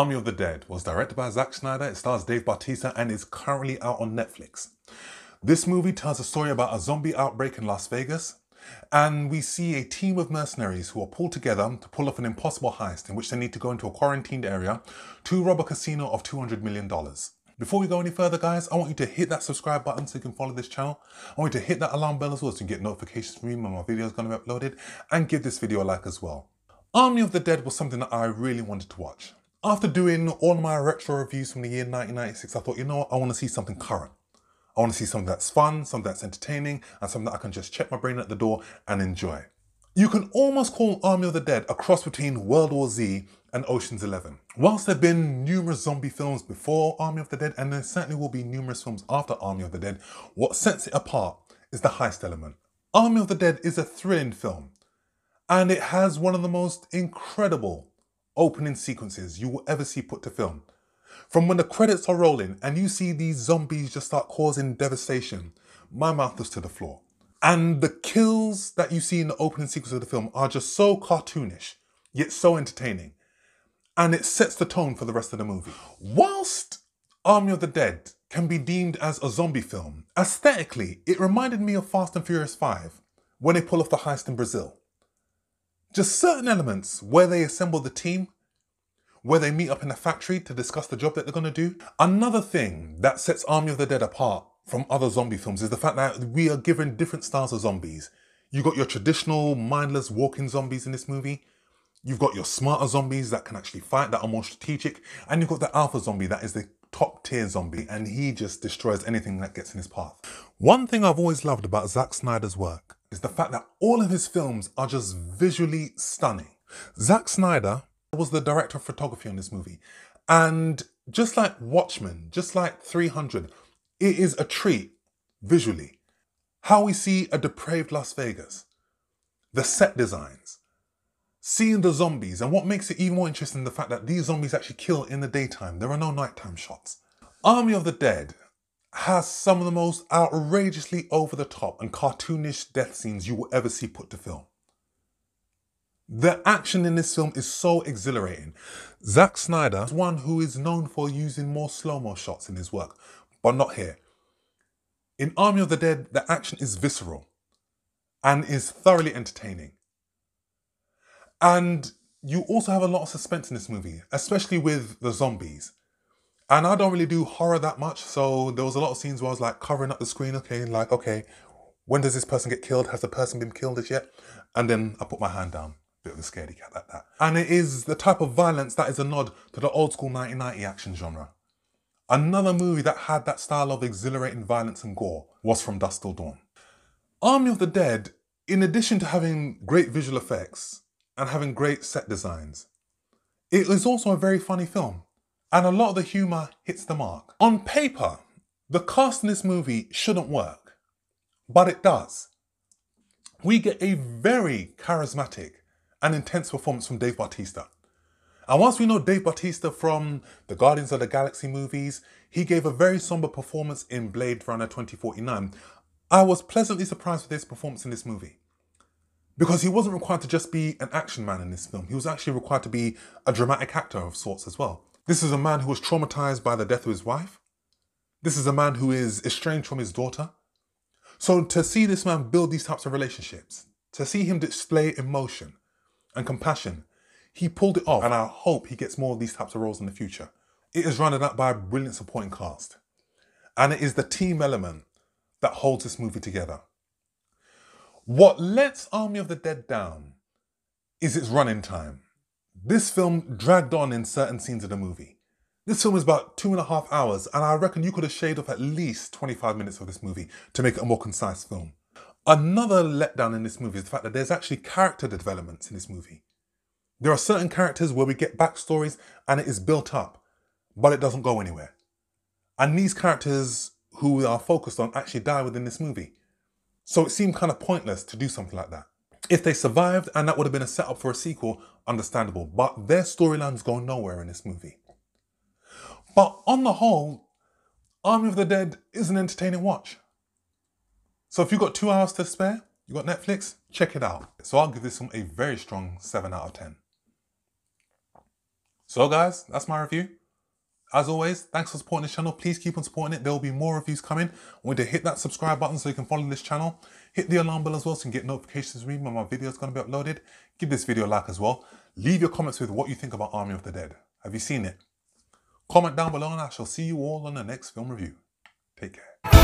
Army of the Dead was directed by Zack Snyder, it stars Dave Bautisa, and is currently out on Netflix. This movie tells a story about a zombie outbreak in Las Vegas, and we see a team of mercenaries who are pulled together to pull off an impossible heist in which they need to go into a quarantined area to rob a casino of $200 million. Before we go any further, guys, I want you to hit that subscribe button so you can follow this channel. I want you to hit that alarm bell as well so you can get notifications from me when my video is going to be uploaded, and give this video a like as well. Army of the Dead was something that I really wanted to watch. After doing all my retro reviews from the year 1996, I thought, you know what, I want to see something current. I want to see something that's fun, something that's entertaining, and something that I can just check my brain at the door and enjoy. You can almost call Army of the Dead a cross between World War Z and Ocean's 11. Whilst there have been numerous zombie films before Army of the Dead, and there certainly will be numerous films after Army of the Dead, what sets it apart is the heist element. Army of the Dead is a thrilling film, and it has one of the most incredible opening sequences you will ever see put to film. From when the credits are rolling and you see these zombies just start causing devastation, my mouth is to the floor. And the kills that you see in the opening sequence of the film are just so cartoonish, yet so entertaining. And it sets the tone for the rest of the movie. Whilst Army of the Dead can be deemed as a zombie film, aesthetically, it reminded me of Fast and Furious 5 when they pull off the heist in Brazil. Just certain elements where they assemble the team, where they meet up in a factory to discuss the job that they're going to do. Another thing that sets Army of the Dead apart from other zombie films is the fact that we are given different styles of zombies. You've got your traditional mindless walking zombies in this movie. You've got your smarter zombies that can actually fight, that are more strategic. And you've got the alpha zombie that is the top tier zombie, and he just destroys anything that gets in his path. One thing I've always loved about Zack Snyder's work is the fact that all of his films are just visually stunning. Zack Snyder was the director of photography on this movie. And just like Watchmen, just like 300, it is a treat visually. How we see a depraved Las Vegas, the set designs, seeing the zombies, and what makes it even more interesting, the fact that these zombies actually kill in the daytime. There are no nighttime shots. Army of the Dead has some of the most outrageously over-the-top and cartoonish death scenes you will ever see put to film. The action in this film is so exhilarating. Zack Snyder is one who is known for using more slow-mo shots in his work, but not here. In Army of the Dead, the action is visceral and is thoroughly entertaining. And you also have a lot of suspense in this movie, especially with the zombies. And I don't really do horror that much, so there was a lot of scenes where I was like covering up the screen, okay, when does this person get killed? Has the person been killed as yet? And then I put my hand down. Bit of a scaredy cat like that. And it is the type of violence that is a nod to the old school 1990 action genre. Another movie that had that style of exhilarating violence and gore was From Dusk Till Dawn. Army of the Dead, in addition to having great visual effects and having great set designs, it is also a very funny film. And a lot of the humour hits the mark. On paper, the cast in this movie shouldn't work, but it does. We get a very charismatic and intense performance from Dave Bautista. And whilst we know Dave Bautista from the Guardians of the Galaxy movies, he gave a very somber performance in Blade Runner 2049. I was pleasantly surprised with his performance in this movie, because he wasn't required to just be an action man in this film. He was actually required to be a dramatic actor of sorts as well. This is a man who was traumatized by the death of his wife. This is a man who is estranged from his daughter. So to see this man build these types of relationships, to see him display emotion and compassion, he pulled it off, and I hope he gets more of these types of roles in the future. It is rounded out by a brilliant supporting cast, and it is the team element that holds this movie together. What lets Army of the Dead down is its running time. This film dragged on in certain scenes of the movie. This film is about 2.5 hours, and I reckon you could have shaved off at least 25 minutes of this movie to make it a more concise film. Another letdown in this movie is the fact that there's actually character developments in this movie. There are certain characters where we get backstories and it is built up, but it doesn't go anywhere. And these characters who we are focused on actually die within this movie. So it seemed kind of pointless to do something like that. If they survived and that would have been a setup for a sequel, understandable, but their storylines go nowhere in this movie. But on the whole, Army of the Dead is an entertaining watch. So if you've got 2 hours to spare, you've got Netflix, check it out. So I'll give this one a very strong 7 out of 10. So guys, that's my review. As always, thanks for supporting this channel. Please keep on supporting it. There will be more reviews coming. I want you to hit that subscribe button so you can follow this channel. Hit the alarm bell as well so you can get notifications when my video is going to be uploaded. Give this video a like as well. Leave your comments with what you think about Army of the Dead. Have you seen it? Comment down below and I shall see you all on the next film review. Take care.